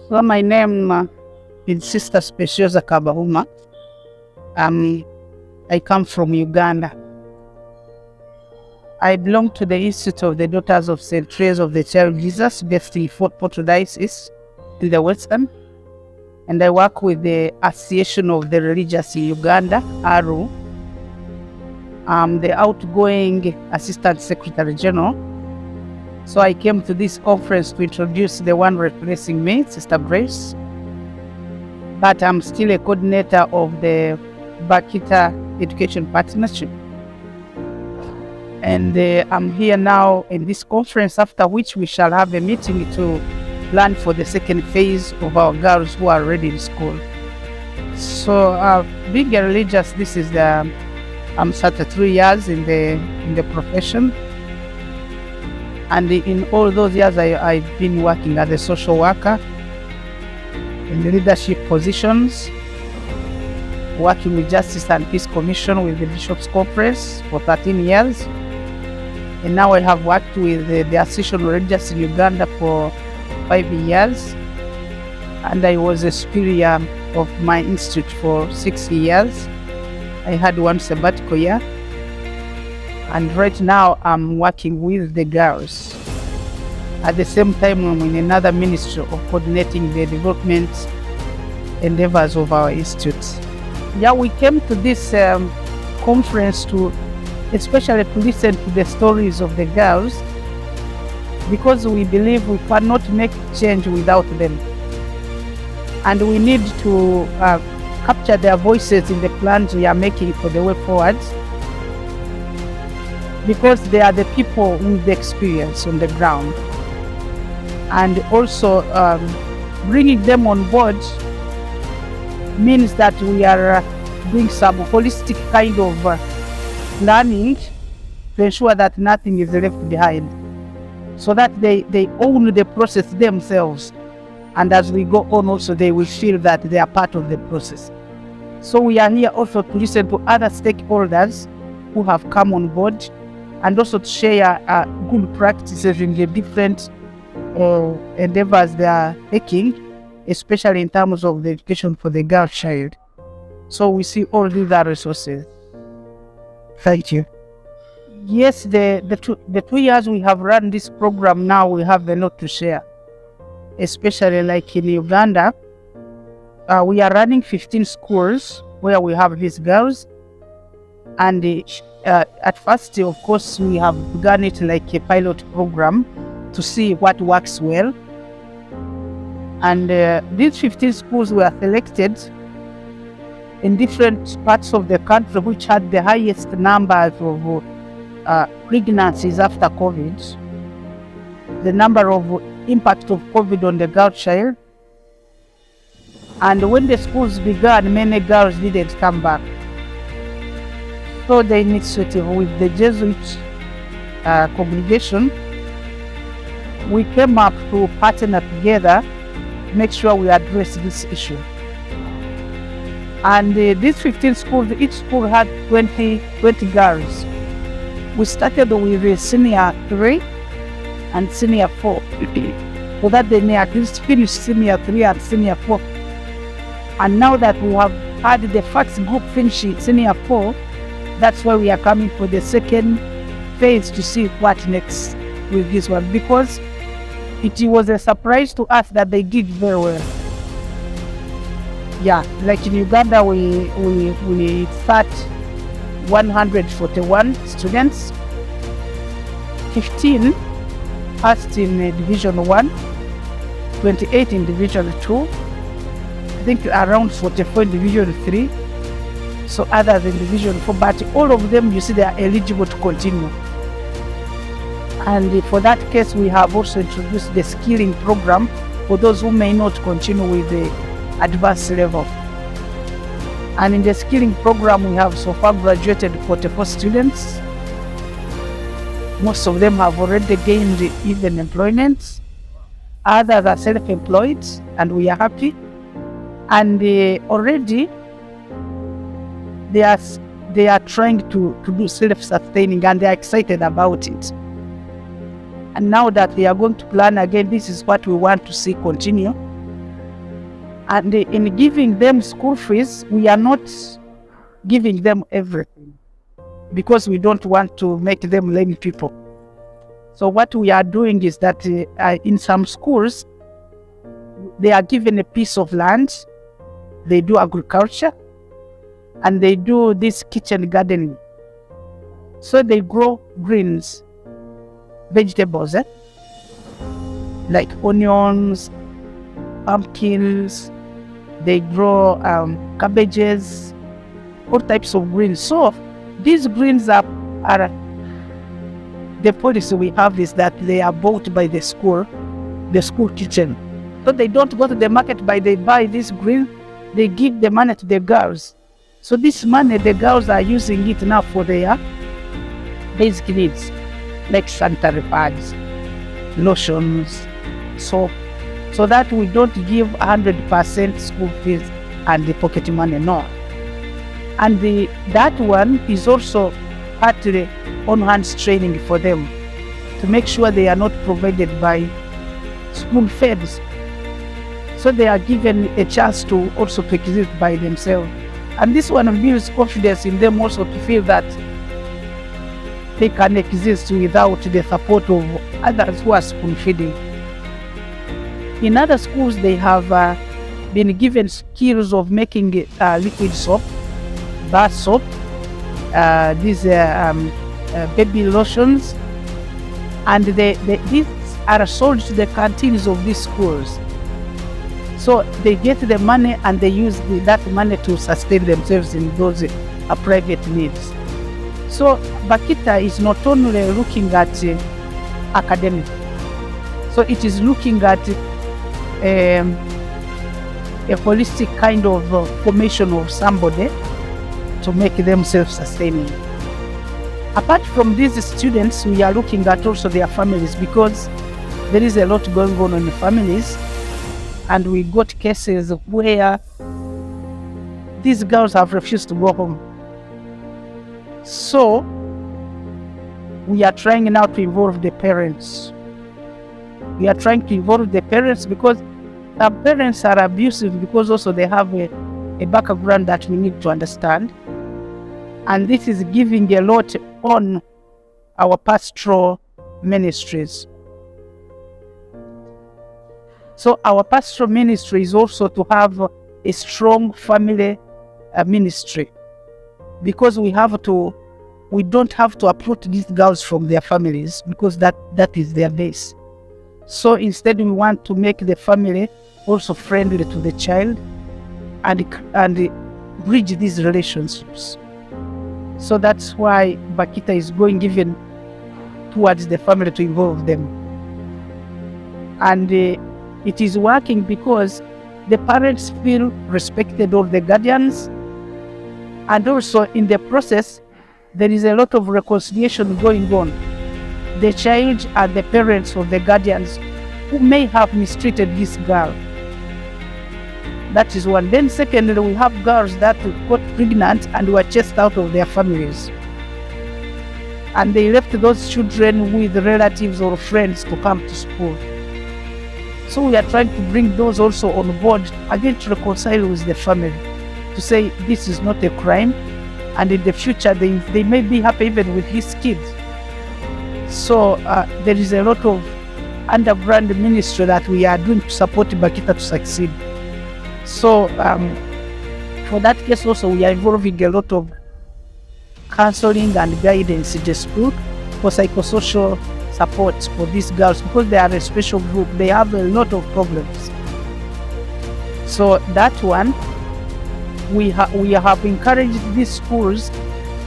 Well, my name is Sister Specioza Kabahuma. I come from Uganda. I belong to the Institute of the Daughters of St. Therese of the Child Jesus, based in Fort Portal Diocese in the Western. And I work with the Association of the Religious in Uganda, ARU. I'm the outgoing Assistant Secretary General. So I came to this conference to introduce the one replacing me, Sister Grace. But I'm still a coordinator of the Bakhita Education Partnership. And I'm here now in this conference, after which we shall have a meeting to plan for the second phase of our girls who are already in school. So being a religious, this is I'm 33 years in the profession. And in all those years, I've been working as a social worker in leadership positions, working with Justice and Peace Commission with the Bishops' Conference for 13 years. And now I have worked with the Association of Religious in Uganda for 5 years. And I was a superior of my institute for 6 years. I had one sabbatical year. And right now I'm working with the girls. At the same time, I'm in another ministry of coordinating the development endeavors of our institute. Yeah, we came to this conference especially to listen to the stories of the girls, because we believe we cannot make change without them. And we need to capture their voices in the plans we are making for the way forward, because they are the people with the experience on the ground. And also bringing them on board means that we are doing some holistic kind of planning to ensure that nothing is left behind, so that they own the process themselves. And as we go on also, they will feel that they are part of the process. So we are here also to listen to other stakeholders who have come on board, and also to share good practices in the different endeavors they are taking, especially in terms of the education for the girl child. So we see all these are resources. Thank you. Yes, the 2 years we have run this program now, we have a lot to share, especially like in Uganda. We are running 15 schools where we have these girls. And at first, of course, we have begun it like a pilot program to see what works well. And these 15 schools were selected in different parts of the country which had the highest numbers of pregnancies after COVID, the number of impact of COVID on the girl child. And when the schools began, many girls didn't come back. So the initiative with the Jesuit congregation, we came up to partner together to make sure we address this issue. And these 15 schools, each school had 20 girls. We started with senior 3 and senior 4, so that they may at least finish senior 3 and senior 4. And now that we have had the first group finish senior 4, that's why we are coming for the second phase to see what next with this one, because it was a surprise to us that they did very well. Yeah, like in Uganda, we start 141 students, 15 passed in Division 1, 28 in Division 2, I think around 44 in Division 3, so others in Division 4, but all of them, you see, they are eligible to continue. And for that case, we have also introduced the skilling program for those who may not continue with the advanced level. And in the skilling program, we have so far graduated 44 students. Most of them have already gained even employment. Others are self-employed, and we are happy. And already they are trying to do self-sustaining, and they are excited about it. And now that we are going to plan again, this is what we want to see continue. And in giving them school fees, we are not giving them everything because we don't want to make them lame people. So what we are doing is that in some schools, they are given a piece of land, they do agriculture, and they do this kitchen gardening. So they grow greens, vegetables, like onions, pumpkins, they grow cabbages, all types of greens. So these greens are the policy we have is that they are bought by the school kitchen. So they don't go to the market, they buy this green, they give the money to the girls. So this money, the girls are using it now for their basic needs, like sanitary pads, lotions, soap, so that we don't give 100% school fees and the pocket money, no. And that one is also partly on-hands training for them to make sure they are not provided by school feds. So they are given a chance to also to exist by themselves. And this one builds confidence in them also to feel that they can exist without the support of others who are spoon feeding. In other schools, they have been given skills of making liquid soap, bar soap, these baby lotions, and these are sold to the canteens of these schools. So they get the money and they use that money to sustain themselves in those private needs. So Bakhita is not only looking at academic, so it is looking at a holistic kind of formation of somebody to make them self-sustaining. Apart from these students, we are looking at also their families, because there is a lot going on in the families, and we got cases where these girls have refused to go home. So we are trying now to involve the parents. We are trying to involve the parents because some parents are abusive, because also they have a background that we need to understand. And this is giving a lot on our pastoral ministries. So our pastoral ministry is also to have a strong family ministry, because we don't have to uproot these girls from their families, because that is their base. So instead, we want to make the family also friendly to the child and bridge these relationships. So that's why Bakhita is going even towards the family to involve them. And it is working because the parents feel respected, or the guardians, and also in the process, there is a lot of reconciliation going on. The child and the parents or the guardians who may have mistreated this girl. That is one. Then secondly, we have girls that got pregnant and were chased out of their families. And they left those children with relatives or friends to come to school. So we are trying to bring those also on board, again to reconcile with the family, to say this is not a crime, and in the future they may be happy even with these kids. So there is a lot of underground ministry that we are doing to support Bakhita to succeed. So for that case also, we are involving a lot of counseling and guidance in the school for psychosocial support for these girls, because they are a special group. They have a lot of problems. So that one, we have encouraged these schools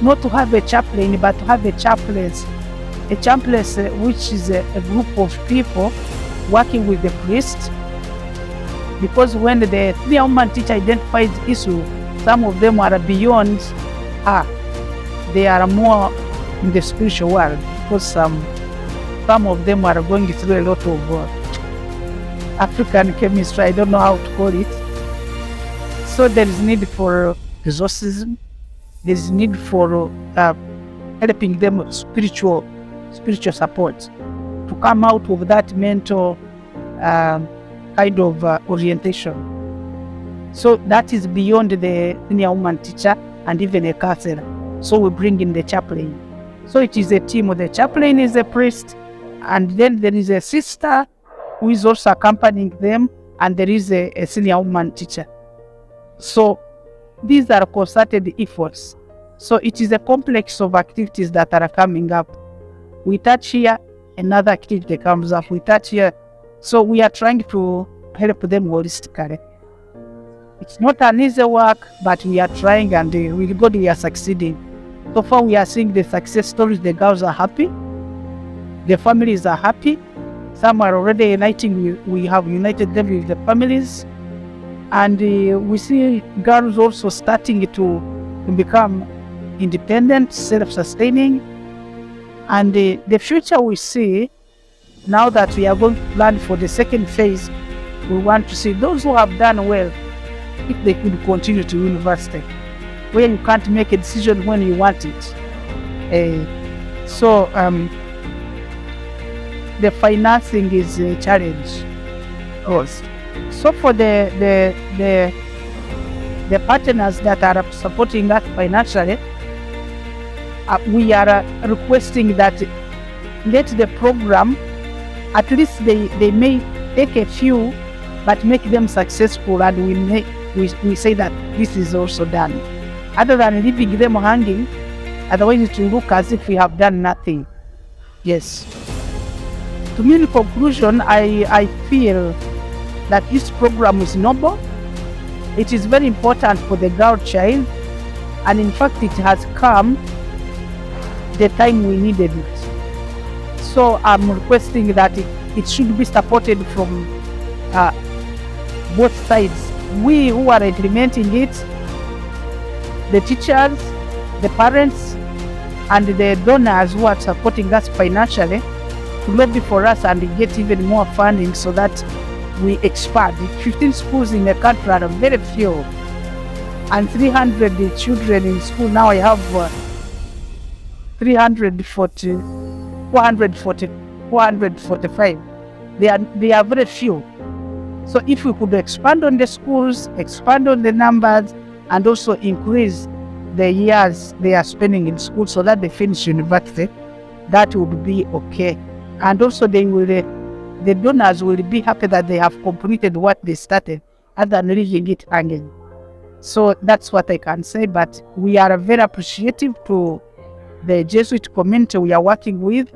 not to have a chaplain, but to have a chaplainess. A chaplainess, which is a group of people working with the priest, because when the three-woman teacher identifies the issue, some of them are beyond her. They are more in the spiritual world, because some of them are going through a lot of African chemistry. I don't know how to call it. So there is need for exorcism. There is need for helping them spiritual support to come out of that mental kind of orientation. So that is beyond the senior woman teacher and even a counselor. So we bring in the chaplain. So it is a team. The chaplain is a priest, and then there is a sister who is also accompanying them, and there is a senior woman teacher. So these are concerted efforts. So it is a complex of activities that are coming up. We touch here, another activity comes up. We touch here. So we are trying to help them holistically. It's not an easy work, but we are trying, and with God we are succeeding. So far we are seeing the success stories. The girls are happy. The families are happy. Some are already uniting. We have united them with the families. And we see girls also starting to become independent, self-sustaining. And the future we see, now that we are going to plan for the second phase, we want to see those who have done well, if they could continue to university, where you can't make a decision when you want it. So the financing is a challenge. Yes. So for the partners that are supporting us financially, we are requesting that let the program, at least they may take a few, but make them successful, and we say that this is also done. Other than leaving them hanging, otherwise it will look as if we have done nothing. Yes. To me, in conclusion, I feel that this program is noble. It is very important for the girl child, and in fact it has come the time we needed it. So I'm requesting that it should be supported from both sides. We who are implementing it, the teachers, the parents, and the donors who are supporting us financially, to lobby for us and get even more funding so that we expand. 15 schools in the country are very few, and 300 children in school. Now I have 445. They are very few. So if we could expand on the schools, expand on the numbers, and also increase the years they are spending in school so that they finish university, that would be okay. And also the donors will be happy that they have completed what they started, other than leaving it hanging. So that's what I can say, but we are very appreciative to the Jesuit community we are working with,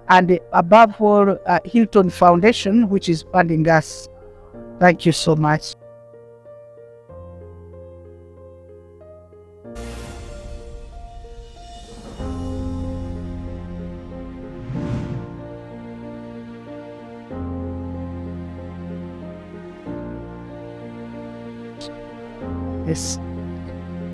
and above all, Hilton Foundation, which is funding us. Thank you so much. Yes.